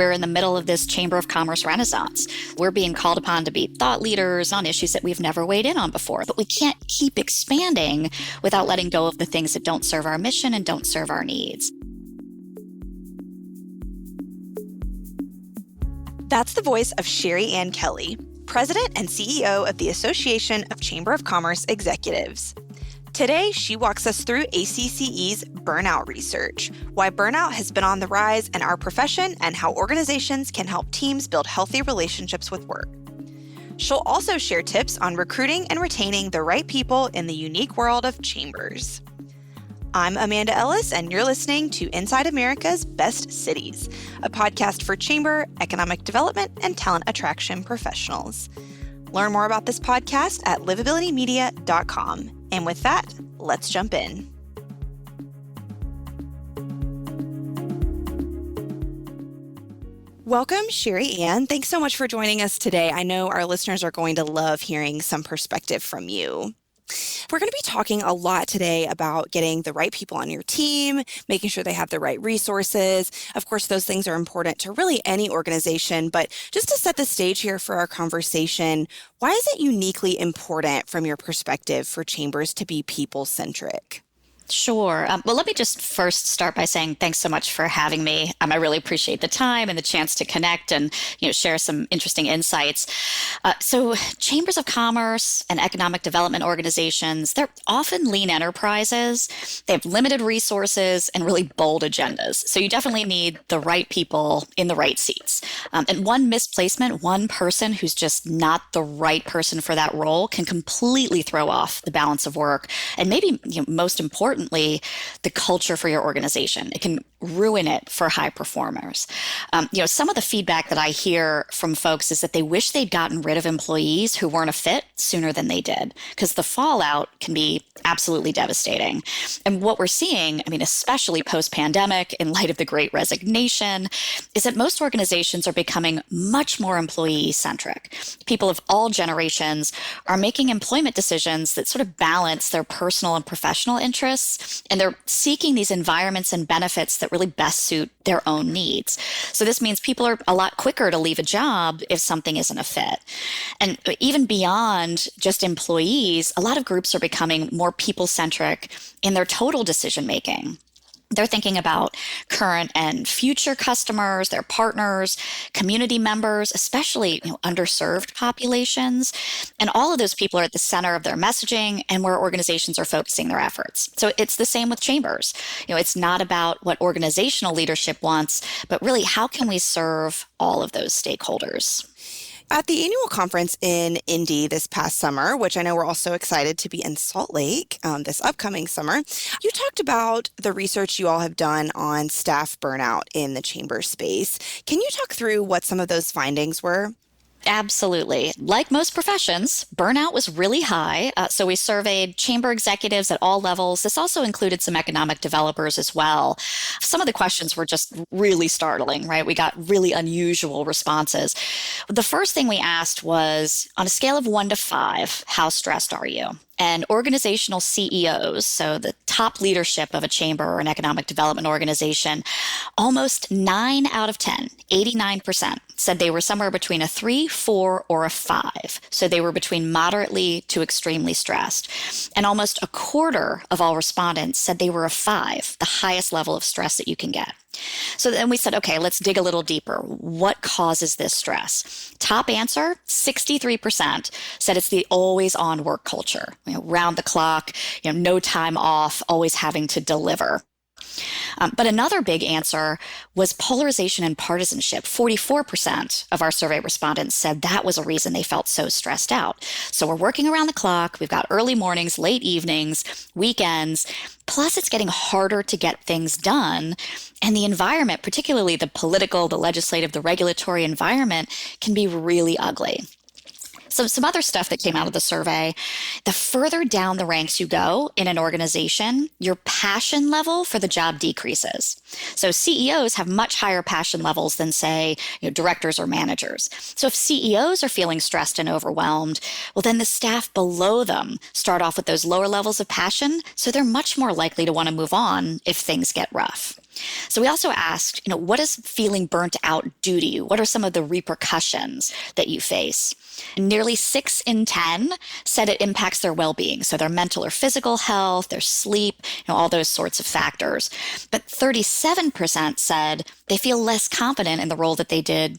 We're in the middle of this Chamber of Commerce renaissance. We're being called upon to be thought leaders on issues that we've never weighed in on before. But we can't keep expanding without letting go of the things that don't serve our mission and don't serve our needs. That's the voice of Sheree Ann Kelly, President and CEO of the Association of Chamber of Commerce Executives. Today, she walks us through ACCE's Burnout research, why burnout has been on the rise in our profession, and how organizations can help teams build healthy relationships with work. She'll also share tips on recruiting and retaining the right people in the unique world of chambers. I'm Amanda Ellis, and you're listening to Inside America's Best Cities, a podcast for chamber, economic development, and talent attraction professionals. Learn more about this podcast at livabilitymedia.com. And with that, let's jump in. Welcome, Sheree Ann. Thanks so much for joining us today. I know our listeners are going to love hearing some perspective from you. We're going to be talking a lot today about getting the right people on your team, making sure they have the right resources. Of course, those things are important to really any organization, but just to set the stage here for our conversation, why is it uniquely important from your perspective for chambers to be people-centric? Sure. Well, let me just first start by saying thanks so much for having me. I really appreciate the time and the chance to connect and share some interesting insights. So chambers of commerce and economic development organizations, they're often lean enterprises. They have limited resources and really bold agendas. So you definitely need the right people in the right seats. And one misplacement, one person who's just not the right person for that role can completely throw off the balance of work and maybe most importantly, the culture for your organization. It can ruin it for high performers. Some of the feedback that I hear from folks is that they wish they'd gotten rid of employees who weren't a fit sooner than they did, because the fallout can be absolutely devastating. And what we're seeing, especially post-pandemic, in light of the Great Resignation, is that most organizations are becoming much more employee-centric. People of all generations are making employment decisions that sort of balance their personal and professional interests, and they're seeking these environments and benefits that really best suit their own needs. So this means people are a lot quicker to leave a job if something isn't a fit. And even beyond just employees, a lot of groups are becoming more people-centric in their total decision-making. They're thinking about current and future customers, their partners, community members, especially underserved populations. And all of those people are at the center of their messaging and where organizations are focusing their efforts. So it's the same with chambers. It's not about what organizational leadership wants, but really how can we serve all of those stakeholders? At the annual conference in Indy this past summer, which I know we're also excited to be in Salt Lake this upcoming summer, you talked about the research you all have done on staff burnout in the chamber space. Can you talk through what some of those findings were? Absolutely. Like most professions, burnout was really high. So we surveyed chamber executives at all levels. This also included some economic developers as well. Some of the questions were just really startling, right? We got really unusual responses. The first thing we asked was, on a scale of 1 to 5, how stressed are you? And organizational CEOs, so the top leadership of a chamber or an economic development organization, almost 9 out of 10, 89%, said they were somewhere between a 3, 4, or a 5. So they were between moderately to extremely stressed. And almost a quarter of all respondents said they were a 5, the highest level of stress that you can get. So then we said, okay, let's dig a little deeper. What causes this stress? Top answer, 63% said it's the always on work culture, round the clock, no time off, always having to deliver. But another big answer was polarization and partisanship. 44% of our survey respondents said that was a reason they felt so stressed out. So we're working around the clock. We've got early mornings, late evenings, weekends. Plus, it's getting harder to get things done. And the environment, particularly the political, the legislative, the regulatory environment, can be really ugly. So some other stuff that came out of the survey, the further down the ranks you go in an organization, your passion level for the job decreases. So CEOs have much higher passion levels than, say, directors or managers. So if CEOs are feeling stressed and overwhelmed, well, then the staff below them start off with those lower levels of passion, so they're much more likely to want to move on if things get rough. So we also asked, what does feeling burnt out do to you? What are some of the repercussions that you face? And nearly 6 in 10 said it impacts their well-being, so their mental or physical health, their sleep, all those sorts of factors. But 37% said they feel less confident in the role that they did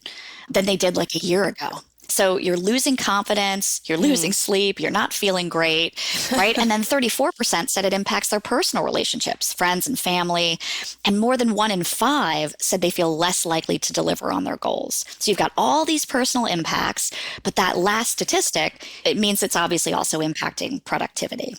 than they did like a year ago. So you're losing confidence, you're losing sleep, you're not feeling great, right? And then 34% said it impacts their personal relationships, friends and family. And more than 1 in 5 said they feel less likely to deliver on their goals. So you've got all these personal impacts, but that last statistic, it means it's obviously also impacting productivity.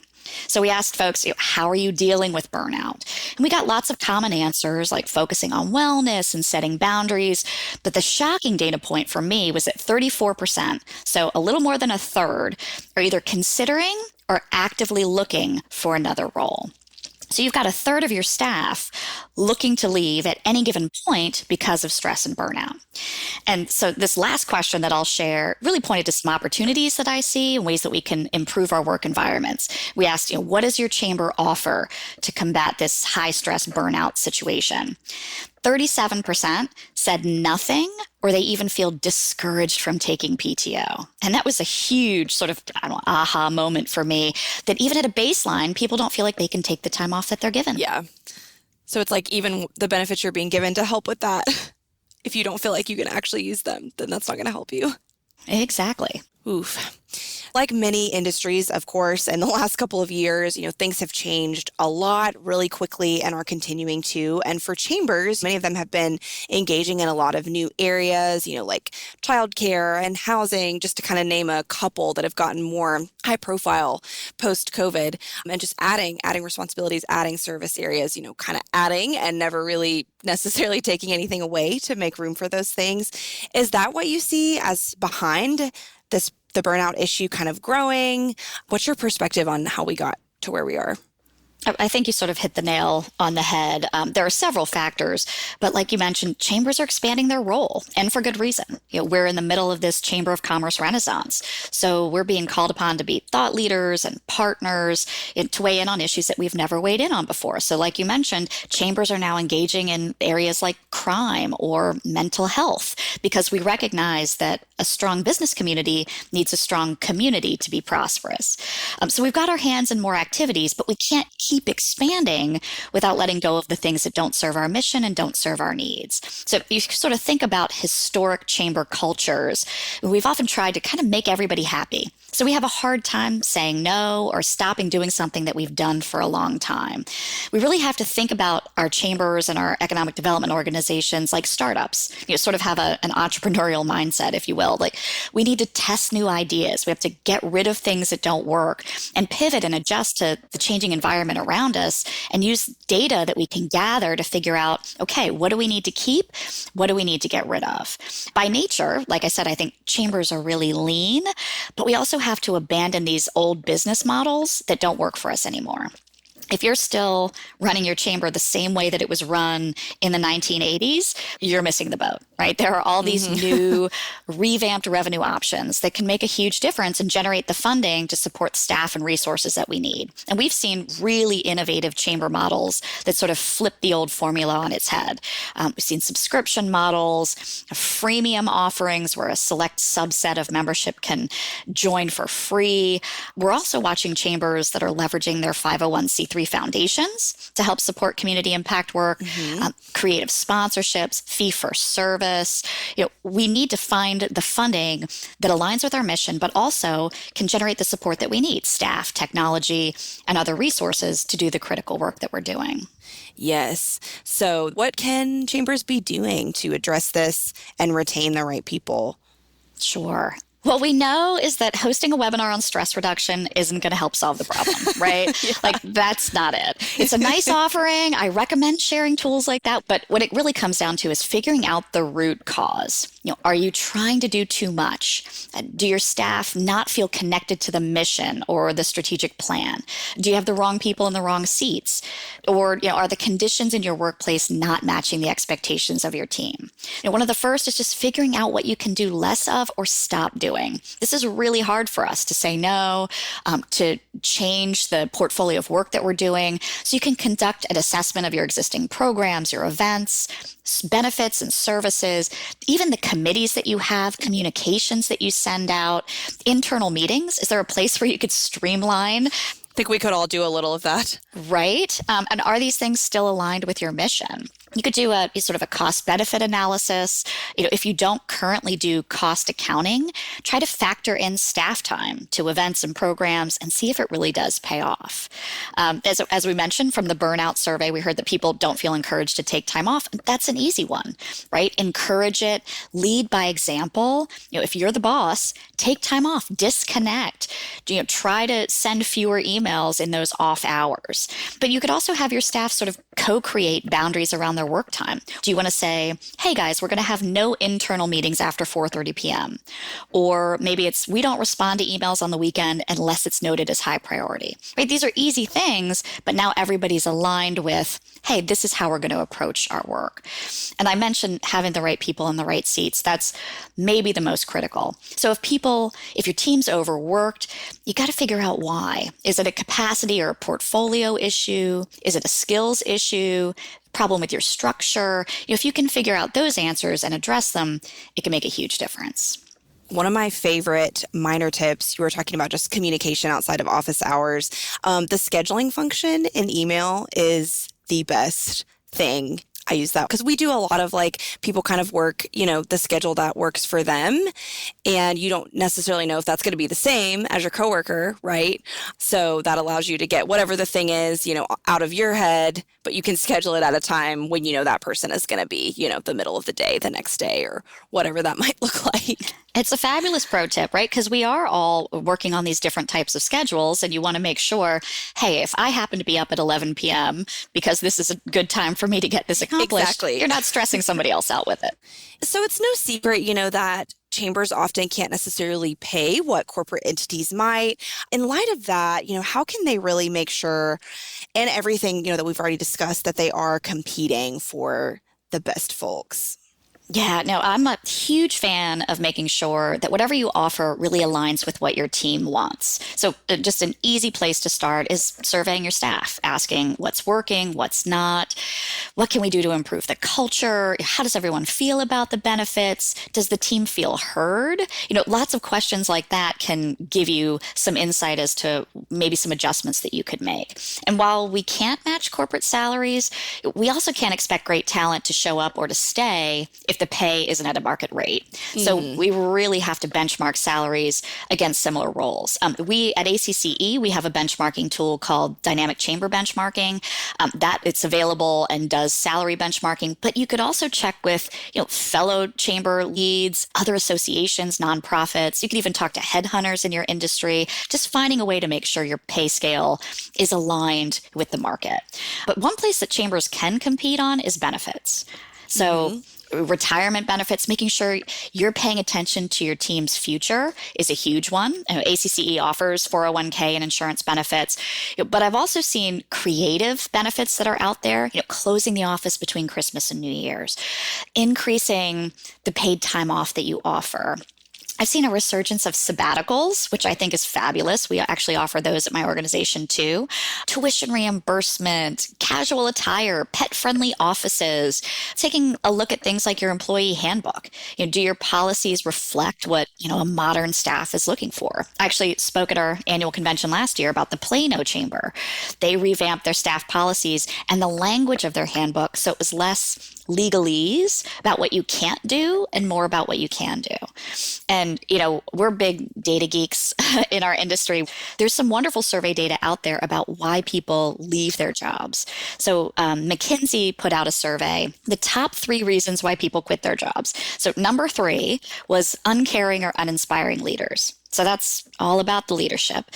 So we asked folks, how are you dealing with burnout? And we got lots of common answers like focusing on wellness and setting boundaries. But the shocking data point for me was that 34%, so a little more than a third, are either considering or actively looking for another role. So you've got a third of your staff looking to leave at any given point because of stress and burnout. And so this last question that I'll share really pointed to some opportunities that I see and ways that we can improve our work environments. We asked, what does your chamber offer to combat this high stress burnout situation? 37% said nothing, or they even feel discouraged from taking PTO. And that was a huge sort of, aha moment for me, that even at a baseline, people don't feel like they can take the time off that they're given. Yeah. So it's like even the benefits you're being given to help with that, if you don't feel like you can actually use them, then that's not going to help you. Exactly. Oof. Like many industries, of course, in the last couple of years, things have changed a lot really quickly and are continuing to. And for chambers, many of them have been engaging in a lot of new areas, like childcare and housing, just to kind of name a couple that have gotten more high profile post-COVID, and just adding responsibilities, adding service areas, kind of adding and never really necessarily taking anything away to make room for those things. Is that what you see as behind the burnout issue kind of growing? What's your perspective on how we got to where we are? I think you sort of hit the nail on the head. There are several factors, but like you mentioned, chambers are expanding their role, and for good reason. We're in the middle of this Chamber of Commerce renaissance, so we're being called upon to be thought leaders and partners and to weigh in on issues that we've never weighed in on before. So like you mentioned, chambers are now engaging in areas like crime or mental health, because we recognize that a strong business community needs a strong community to be prosperous. So we've got our hands in more activities, but we can't keep expanding without letting go of the things that don't serve our mission and don't serve our needs. So if you sort of think about historic chamber cultures, we've often tried to kind of make everybody happy. So we have a hard time saying no or stopping doing something that we've done for a long time. We really have to think about our chambers and our economic development organizations like startups, sort of have an entrepreneurial mindset, if you will. Like we need to test new ideas. We have to get rid of things that don't work and pivot and adjust to the changing environment around us and use data that we can gather to figure out, okay, what do we need to keep? What do we need to get rid of? By nature, like I said, I think chambers are really lean, but we also have to abandon these old business models that don't work for us anymore. If you're still running your chamber the same way that it was run in the 1980s, you're missing the boat, right? There are all these new revamped revenue options that can make a huge difference and generate the funding to support staff and resources that we need. And we've seen really innovative chamber models that sort of flip the old formula on its head. We've seen subscription models, freemium offerings where a select subset of membership can join for free. We're also watching chambers that are leveraging their 501c3 foundations to help support community impact work, creative sponsorships, fee for service. We need to find the funding that aligns with our mission, but also can generate the support that we need, staff, technology, and other resources to do the critical work that we're doing. Yes. So what can chambers be doing to address this and retain the right people? Sure. What we know is that hosting a webinar on stress reduction isn't going to help solve the problem, right? Yeah. Like, that's not it. It's a nice offering. I recommend sharing tools like that. But what it really comes down to is figuring out the root cause. Are you trying to do too much? Do your staff not feel connected to the mission or the strategic plan? Do you have the wrong people in the wrong seats? Or are the conditions in your workplace not matching the expectations of your team? One of the first is just figuring out what you can do less of or stop doing. doing. This is really hard for us to say no, to change the portfolio of work that we're doing. So you can conduct an assessment of your existing programs, your events, benefits and services, even the committees that you have, communications that you send out, internal meetings. Is there a place where you could streamline? I think we could all do a little of that. Right? And are these things still aligned with your mission? You could do a sort of a cost benefit analysis. If you don't currently do cost accounting, try to factor in staff time to events and programs and see if it really does pay off. As we mentioned from the Burnout survey, we heard that people don't feel encouraged to take time off. That's an easy one, right? Encourage it, lead by example. If you're the boss, take time off, disconnect. Try to send fewer emails in those off hours. But you could also have your staff sort of co-create boundaries around their work time. Do you want to say, hey guys, we're going to have no internal meetings after 4:30 p.m. Or maybe it's, we don't respond to emails on the weekend unless it's noted as high priority. Right? These are easy things, but now everybody's aligned with, hey, this is how we're going to approach our work. And I mentioned having the right people in the right seats. That's maybe the most critical. So if your team's overworked, you got to figure out why. Is it a capacity or a portfolio issue? Is it a skills issue? Problem with your structure? If you can figure out those answers and address them, it can make a huge difference. One of my favorite minor tips, you were talking about just communication outside of office hours. The scheduling function in email is the best thing. I use that because we do a lot of people kind of work, the schedule that works for them. And you don't necessarily know if that's going to be the same as your coworker, right? So that allows you to get whatever the thing is, out of your head, but you can schedule it at a time when that person is going to be, the middle of the day, the next day, or whatever that might look like. It's a fabulous pro tip, right? Because we are all working on these different types of schedules, and you want to make sure, hey, if I happen to be up at 11 p.m. because this is a good time for me to get this accomplished, exactly. You're not stressing somebody else out with it. So it's no secret, that chambers often can't necessarily pay what corporate entities might. In light of that, how can they really make sure, and everything, that we've already discussed, that they are competing for the best folks? Yeah, no, I'm a huge fan of making sure that whatever you offer really aligns with what your team wants. So just an easy place to start is surveying your staff, asking what's working, what's not, what can we do to improve the culture, how does everyone feel about the benefits, does the team feel heard? Lots of questions like that can give you some insight as to maybe some adjustments that you could make. And while we can't match corporate salaries, we also can't expect great talent to show up or to stay if the pay isn't at a market rate. So we really have to benchmark salaries against similar roles. We at ACCE, we have a benchmarking tool called Dynamic Chamber Benchmarking. That it's available and does salary benchmarking, but you could also check with fellow chamber leads, other associations, nonprofits. You can even talk to headhunters in your industry, just finding a way to make sure your pay scale is aligned with the market. But one place that chambers can compete on is benefits. So retirement benefits, making sure you're paying attention to your team's future is a huge one. ACCE offers 401k and insurance benefits, but I've also seen creative benefits that are out there, closing the office between Christmas and New Year's, increasing the paid time off that you offer. I've seen a resurgence of sabbaticals, which I think is fabulous. We actually offer those at my organization too. Tuition reimbursement, casual attire, pet-friendly offices, taking a look at things like your employee handbook. Do your policies reflect what, a modern staff is looking for? I actually spoke at our annual convention last year about the Plano Chamber. They revamped their staff policies and the language of their handbook so it was less legalese about what you can't do and more about what you can do. And, we're big data geeks in our industry. There's some wonderful survey data out there about why people leave their jobs. So McKinsey put out a survey, the top 3 reasons why people quit their jobs. So number 3 was uncaring or uninspiring leaders. So that's all about the leadership.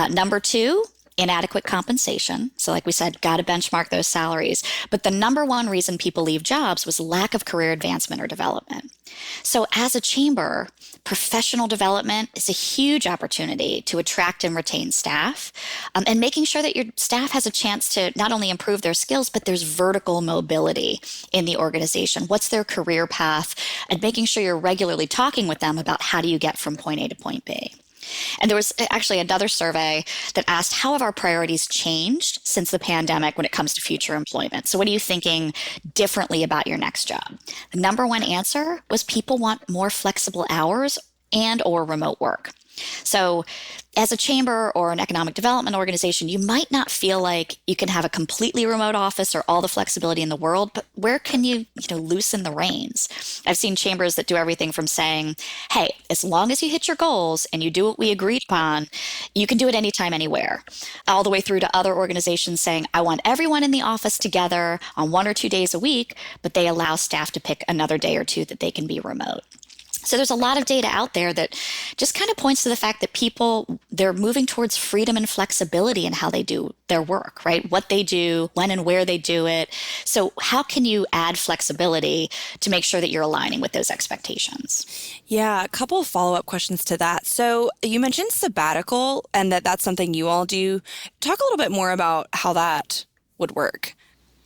Number 2, inadequate compensation. So like we said, got to benchmark those salaries. But the number one reason people leave jobs was lack of career advancement or development. So as a chamber, professional development is a huge opportunity to attract and retain staff, and making sure that your staff has a chance to not only improve their skills, but there's vertical mobility in the organization. What's their career path? And making sure you're regularly talking with them about how do you get from point A to point B. And there was actually another survey that asked, how have our priorities changed since the pandemic when it comes to future employment? So what are you thinking differently about your next job? The number one answer was people want more flexible hours and or remote work. So as a chamber or an economic development organization, you might not feel like you can have a completely remote office or all the flexibility in the world, but where can you loosen the reins? I've seen chambers that do everything from saying, hey, as long as you hit your goals and you do what we agreed upon, you can do it anytime, anywhere, all the way through to other organizations saying, I want everyone in the office together on 1 or 2 days a week, but they allow staff to pick another day or two that they can be remote. So there's a lot of data out there that just kind of points to the fact that people, they're moving towards freedom and flexibility in how they do their work, right? What they do, when and where they do it. So how can you add flexibility to make sure that you're aligning with those expectations? Yeah, a couple of follow-up questions to that. So you mentioned sabbatical and that's something you all do. Talk a little bit more about how that would work.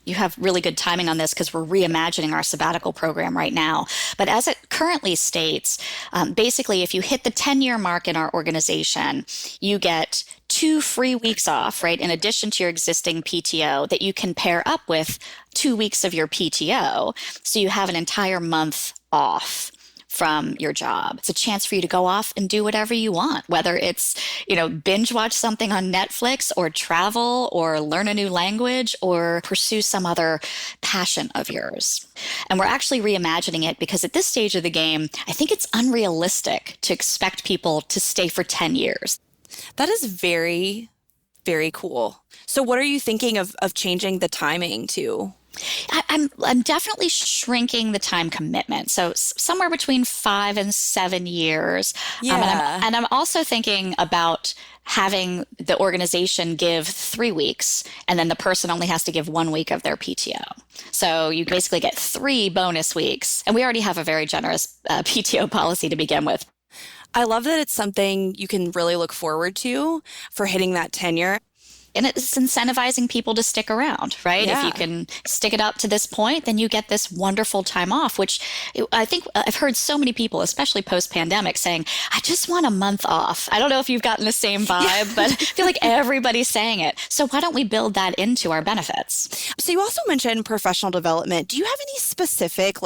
You have really good timing on this because we're reimagining our sabbatical program right now. But as it currently states, basically, if you hit the 10-year mark in our organization, you get 2 free weeks off, right, in addition to your existing PTO that you can pair up with 2 weeks of your PTO. So you have an entire month off from your job. It's a chance for you to go off and do whatever you want, whether it's, binge watch something on Netflix or travel or learn a new language or pursue some other passion of yours. And we're actually reimagining it because at this stage of the game, I think it's unrealistic to expect people to stay for 10 years. That is very, very cool. So what are you thinking of changing the timing to? I'm definitely shrinking the time commitment. So somewhere between 5 and 7 years. Yeah. And I'm also thinking about having the organization give 3 weeks, and then the person only has to give 1 week of their PTO. So you basically get 3 bonus weeks. And we already have a very generous PTO policy to begin with. I love that it's something you can really look forward to for hitting that tenure. And it's incentivizing people to stick around, right? Yeah. If you can stick it up to this point, then you get this wonderful time off, which I think I've heard so many people, especially post-pandemic, saying, I just want a month off. I don't know if you've gotten the same vibe, but I feel like everybody's saying it. So why don't we build that into our benefits? So you also mentioned professional development. Do you have any specific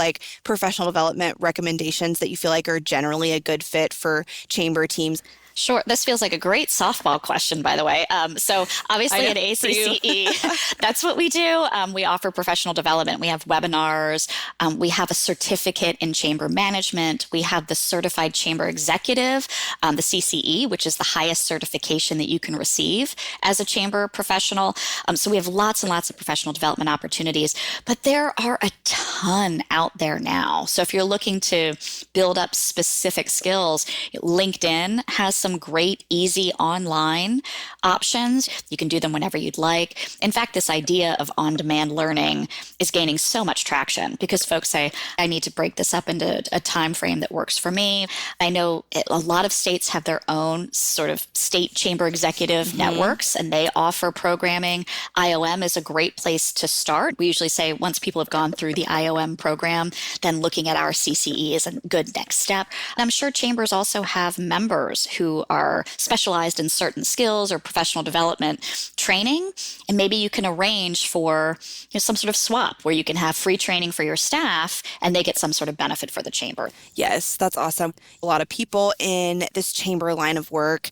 professional development recommendations that you feel like are generally a good fit for chamber teams? Sure. This feels like a great softball question, by the way. So obviously at ACCE, that's what we do. We offer professional development. We have webinars. We have a certificate in chamber management. We have the certified chamber executive, the CCE, which is the highest certification that you can receive as a chamber professional. So we have lots and lots of professional development opportunities, but there are a ton out there now. So if you're looking to build up specific skills, LinkedIn has some great, easy online options. You can do them whenever you'd like. In fact, this idea of on-demand learning is gaining so much traction because folks say, I need to break this up into a time frame that works for me. I know a lot of states have their own sort of state chamber executive networks, and they offer programming. IOM is a great place to start. We usually say once people have gone through the IOM program, then looking at our CCE is a good next step. And I'm sure chambers also have members who are specialized in certain skills or professional development training. And maybe you can arrange for some sort of swap where you can have free training for your staff and they get some sort of benefit for the chamber. Yes, that's awesome. A lot of people in this chamber line of work,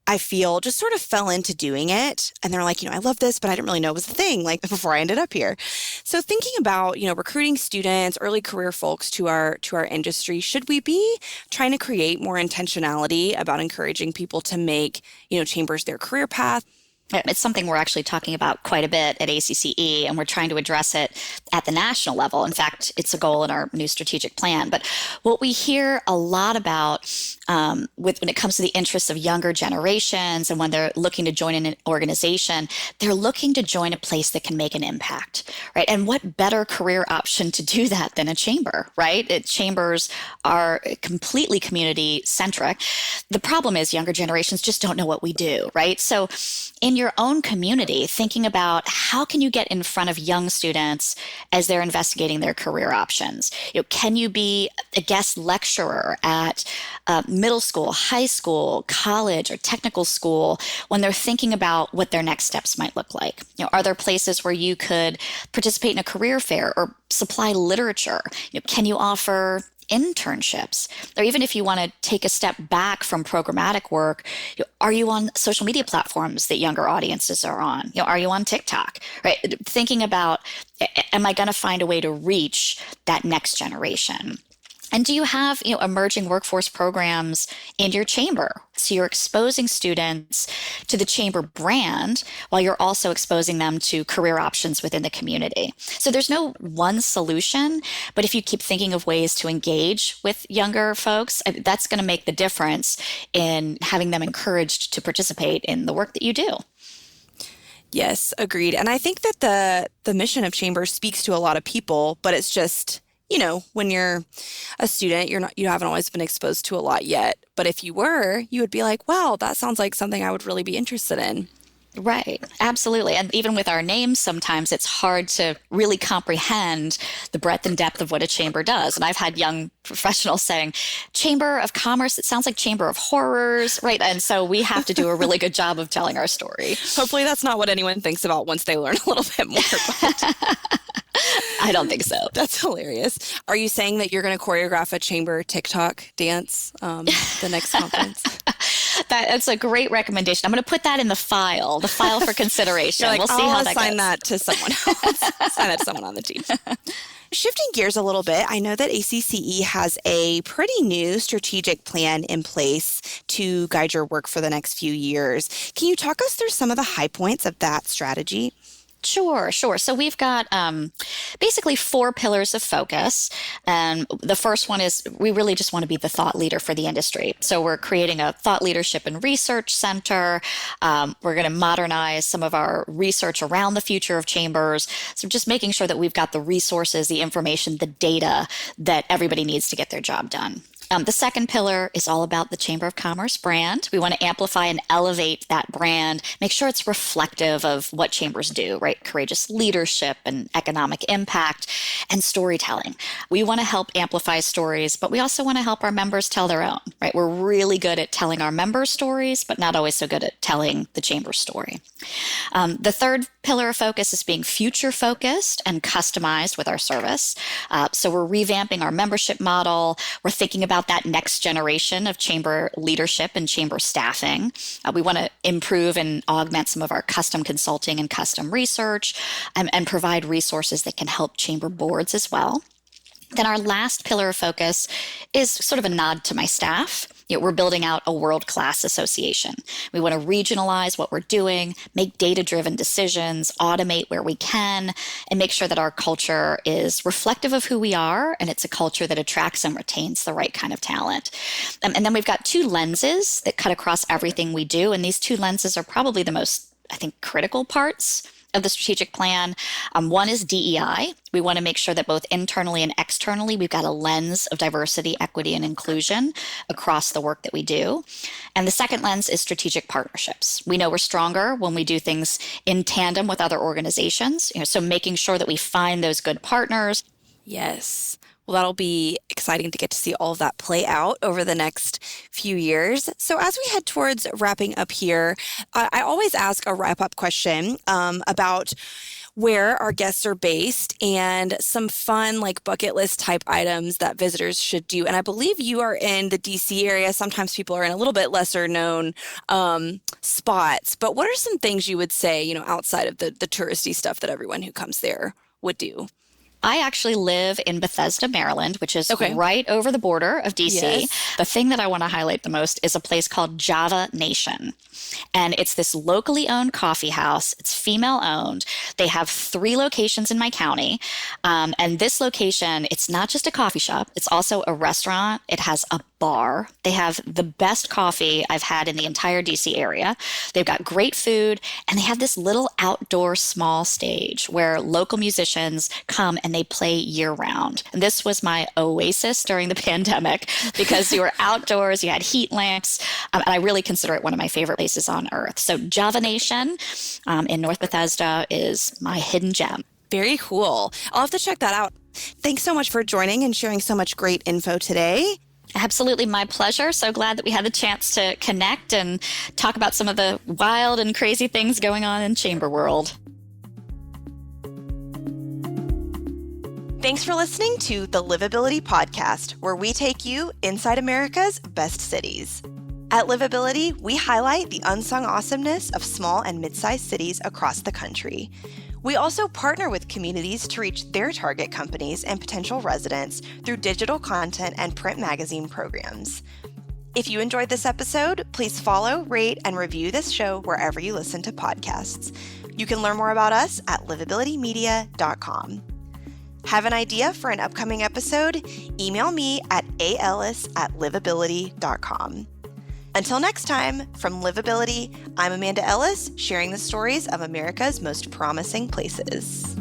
I feel, just sort of fell into doing it. And they're like, I love this, but I didn't really know it was a thing before I ended up here. So thinking about, recruiting students, early career folks to our industry, should we be trying to create more intentionality about encouraging people to make, chambers their career path? It's something we're actually talking about quite a bit at ACCE, and we're trying to address it at the national level. In fact, it's a goal in our new strategic plan. But what we hear a lot about when it comes to the interests of younger generations and when they're looking to join an organization, they're looking to join a place that can make an impact, right? And what better career option to do that than a chamber, right? Chambers are completely community centric. The problem is younger generations just don't know what we do, right? So in your own community, thinking about how can you get in front of young students as they're investigating their career options. Can you be a guest lecturer at middle school, high school, college, or technical school when they're thinking about what their next steps might look like? Are there places where you could participate in a career fair or supply literature? Can you offer internships? Or even if you want to take a step back from programmatic work, are you on social media platforms that younger audiences are on? Are you on TikTok? Right? Thinking about, am I going to find a way to reach that next generation? And do you have, emerging workforce programs in your chamber? So you're exposing students to the chamber brand while you're also exposing them to career options within the community. So there's no one solution, but if you keep thinking of ways to engage with younger folks, that's going to make the difference in having them encouraged to participate in the work that you do. Yes, agreed. And I think that the mission of Chamber speaks to a lot of people, but it's just, when you're a student, you haven't always been exposed to a lot yet. But if you were, you would be like, wow, that sounds like something I would really be interested in. Right. Absolutely. And even with our names, sometimes it's hard to really comprehend the breadth and depth of what a chamber does. And I've had young professionals saying, Chamber of Commerce, it sounds like Chamber of Horrors, right? And so we have to do a really good job of telling our story. Hopefully that's not what anyone thinks about once they learn a little bit more about it. I don't think so. That's hilarious. Are you saying that you're going to choreograph a chamber TikTok dance the next conference? That's a great recommendation. I'm going to put that in the file for consideration. Like, we'll see how that goes. I'll assign that to someone else. Assign that to someone on the team. Shifting gears a little bit, I know that ACCE has a pretty new strategic plan in place to guide your work for the next few years. Can you talk us through some of the high points of that strategy? Sure. So we've got basically 4 pillars of focus. And the first one is we really just want to be the thought leader for the industry. So we're creating a thought leadership and research center. We're going to modernize some of our research around the future of chambers. So just making sure that we've got the resources, the information, the data that everybody needs to get their job done. The second pillar is all about the Chamber of Commerce brand. We want to amplify and elevate that brand, make sure it's reflective of what chambers do, right? Courageous leadership and economic impact and storytelling. We want to help amplify stories, but we also want to help our members tell their own, right? We're really good at telling our members' stories, but not always so good at telling the chamber story. The third pillar of focus is being future focused and customized with our service. So we're revamping our membership model. We're thinking about that next generation of chamber leadership and chamber staffing. We want to improve and augment some of our custom consulting and custom research and provide resources that can help chamber boards as well. Then our last pillar of focus is sort of a nod to my staff. We're building out a world-class association. We want to regionalize what we're doing, make data-driven decisions, automate where we can, and make sure that our culture is reflective of who we are, and it's a culture that attracts and retains the right kind of talent. And then we've got 2 lenses that cut across everything we do, and these 2 lenses are probably the most, I think, critical parts of the strategic plan. One is DEI. We want to make sure that both internally and externally, we've got a lens of diversity, equity, and inclusion across the work that we do. And the second lens is strategic partnerships. We know we're stronger when we do things in tandem with other organizations, so making sure that we find those good partners. Yes. Well, that'll be exciting to get to see all of that play out over the next few years. So as we head towards wrapping up here, I always ask a wrap-up question about where our guests are based and some fun bucket list type items that visitors should do. And I believe you are in the DC area. Sometimes people are in a little bit lesser known spots. But what are some things you would say, outside of the touristy stuff that everyone who comes there would do? I actually live in Bethesda, Maryland, which is Okay. right over the border of DC. Yes. The thing that I want to highlight the most is a place called Java Nation. And it's this locally owned coffee house. It's female owned. They have 3 locations in my county. And this location, it's not just a coffee shop, it's also a restaurant. It has a bar. They have the best coffee I've had in the entire DC area. They've got great food, and they have this little outdoor small stage where local musicians come and they play year round. And this was my oasis during the pandemic because you were outdoors, you had heat lamps, and I really consider it one of my favorite places on earth. So Java Nation in North Bethesda is my hidden gem. Very cool. I'll have to check that out. Thanks so much for joining and sharing so much great info today. Absolutely my pleasure. So glad that we had the chance to connect and talk about some of the wild and crazy things going on in chamber world. Thanks for listening to the Livability Podcast, where we take you inside America's best cities. At Livability, we highlight the unsung awesomeness of small and mid-sized cities across the country. We also partner with communities to reach their target companies and potential residents through digital content and print magazine programs. If you enjoyed this episode, please follow, rate, and review this show wherever you listen to podcasts. You can learn more about us at livabilitymedia.com. Have an idea for an upcoming episode? Email me at aellis@livability.com. Until next time, from Livability, I'm Amanda Ellis, sharing the stories of America's most promising places.